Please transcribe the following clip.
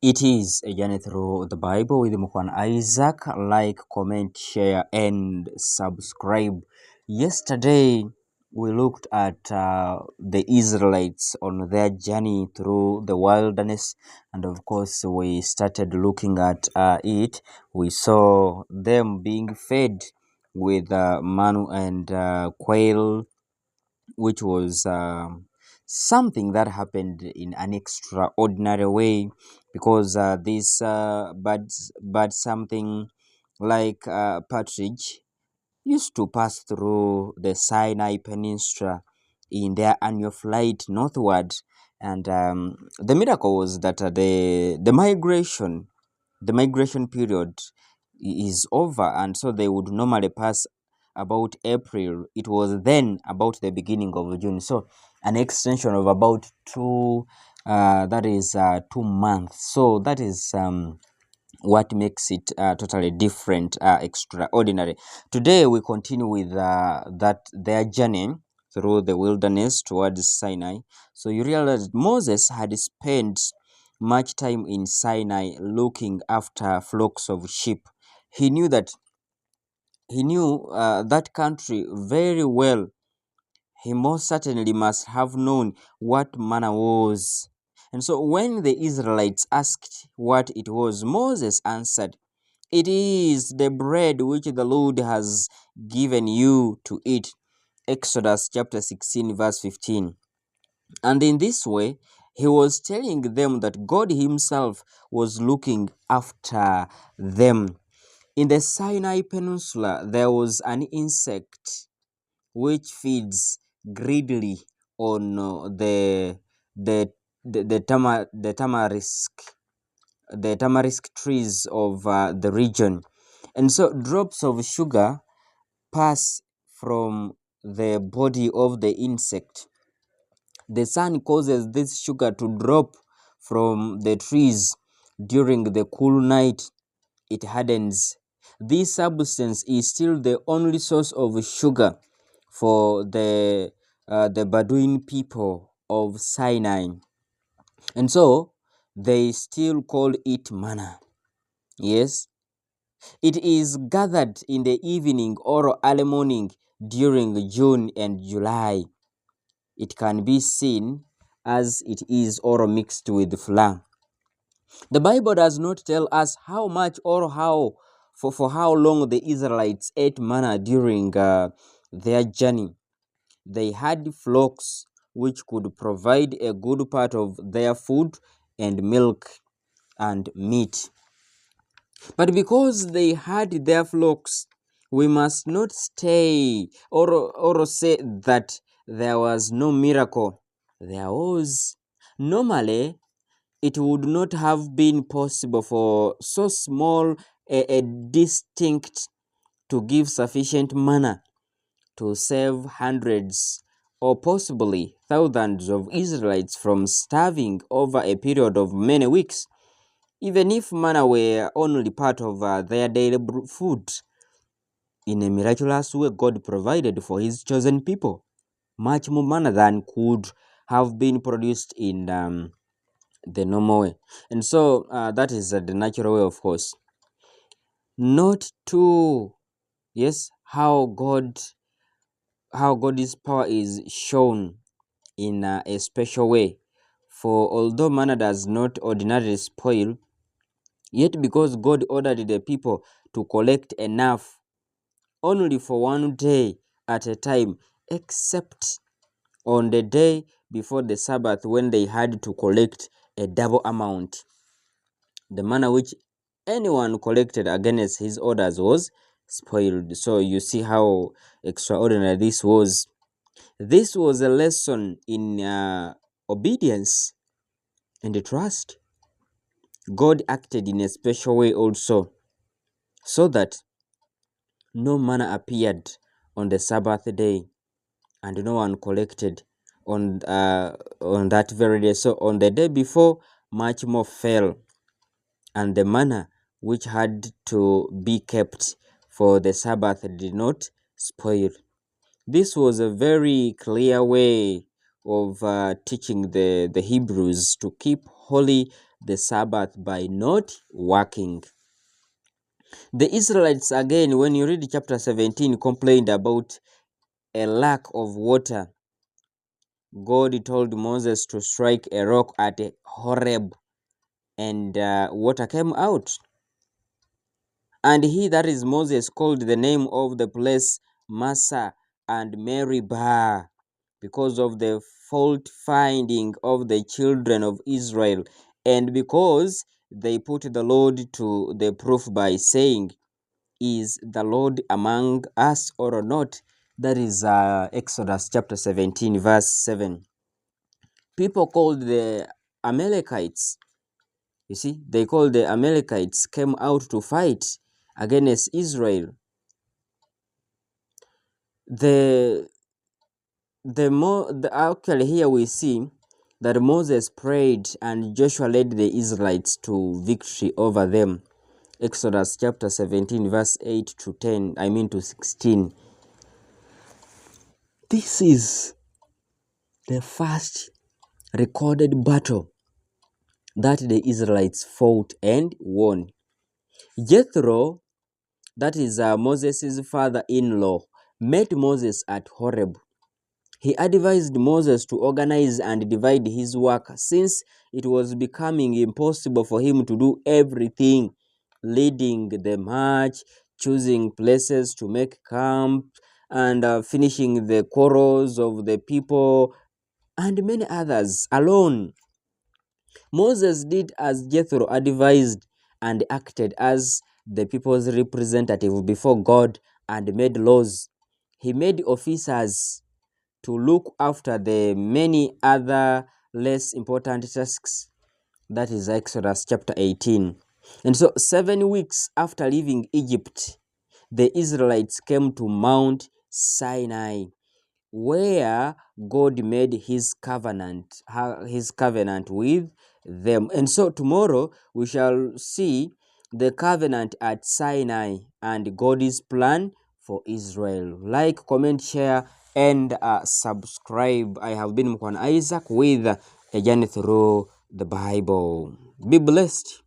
It is a journey through the Bible with Mukhwana Isaac. Like, comment, share, and subscribe. Yesterday, we looked at the Israelites on their journey through the wilderness, and of course, we started looking at it. We saw them being fed with manu and quail, which was something that happened in an extraordinary way because but something like partridge used to pass through the Sinai Peninsula in their annual flight northward, and the miracle was that the migration period is over, and so they would normally pass about April. It was then about the beginning of June, so an extension of about that is 2 months. So that is what makes it totally different, extraordinary. Today we continue with that their journey through the wilderness towards Sinai. So you realize Moses had spent much time in Sinai looking after flocks of sheep. He knew that that country very well. He most certainly must have known what manna was. And so when the Israelites asked what it was, Moses answered, "It is the bread which the Lord has given you to eat." Exodus chapter 16, verse 15. And in this way, he was telling them that God Himself was looking after them. In the Sinai Peninsula, there was an insect which feeds greedily on the tamarisk trees of the region, and so drops of sugar pass from the body of the insect. The sun causes this sugar to drop from the trees during the cool night. It hardens. This substance is still the only source of sugar for the Bedouin people of Sinai, and so they still call it manna. Yes, it is gathered in the evening or early morning during June and July. It can be seen as it is or mixed with flour. The Bible does not tell us how much or for how long the Israelites ate manna during their journey. They had flocks which could provide a good part of their food and milk and meat. But because they had their flocks, we must not stay or say that there was no miracle. There was. Normally, it would not have been possible for so small a distinct to give sufficient manna to save hundreds or possibly thousands of Israelites from starving over a period of many weeks. Even if manna were only part of their daily food, in a miraculous way, God provided for His chosen people much more manna than could have been produced in the normal way. And so that is the natural way, of course. Not to, yes, how God's power is shown in a special way. For although manna does not ordinarily spoil, yet because God ordered the people to collect enough only for 1 day at a time, except on the day before the Sabbath when they had to collect a double amount. The manner which anyone collected against his orders was spoiled. So you see how extraordinary this was. This was a lesson in obedience and trust. God acted in a special way also, so that no manna appeared on the Sabbath day, and no one collected on that very day. So on the day before, much more fell, and the manna which had to be kept for the Sabbath did not spoil. This was a very clear way of teaching the Hebrews to keep holy the Sabbath by not working. The Israelites, again, when you read chapter 17, complained about a lack of water. God told Moses to strike a rock at Horeb, and water came out. And he, that is Moses, called the name of the place Massa and Meribah, because of the fault finding of the children of Israel, and because they put the Lord to the proof by saying, "Is the Lord among us or not?" That is Exodus chapter 17, verse 7. People called the Amalekites, you see, they called the Amalekites, came out to fight against Israel. Actually here we see that Moses prayed and Joshua led the Israelites to victory over them. Exodus chapter 17, verse 8 to 10, to 16. This is the first recorded battle that the Israelites fought and won. Jethro, that is Moses' father-in-law, met Moses at Horeb. He advised Moses to organize and divide his work, since it was becoming impossible for him to do everything, leading the march, choosing places to make camp, and finishing the quarrels of the people, and many others alone. Moses did as Jethro advised and acted as the people's representative before God and made laws. He made officers to look after the many other less important tasks. That is Exodus chapter 18. And so 7 weeks after leaving Egypt, the Israelites came to Mount Sinai, where God made his covenant with them. And so tomorrow we shall see the covenant at Sinai and God's plan for Israel. Like, comment, share, and subscribe. I have been Mukhwana Isaac with a journey through the Bible. Be blessed.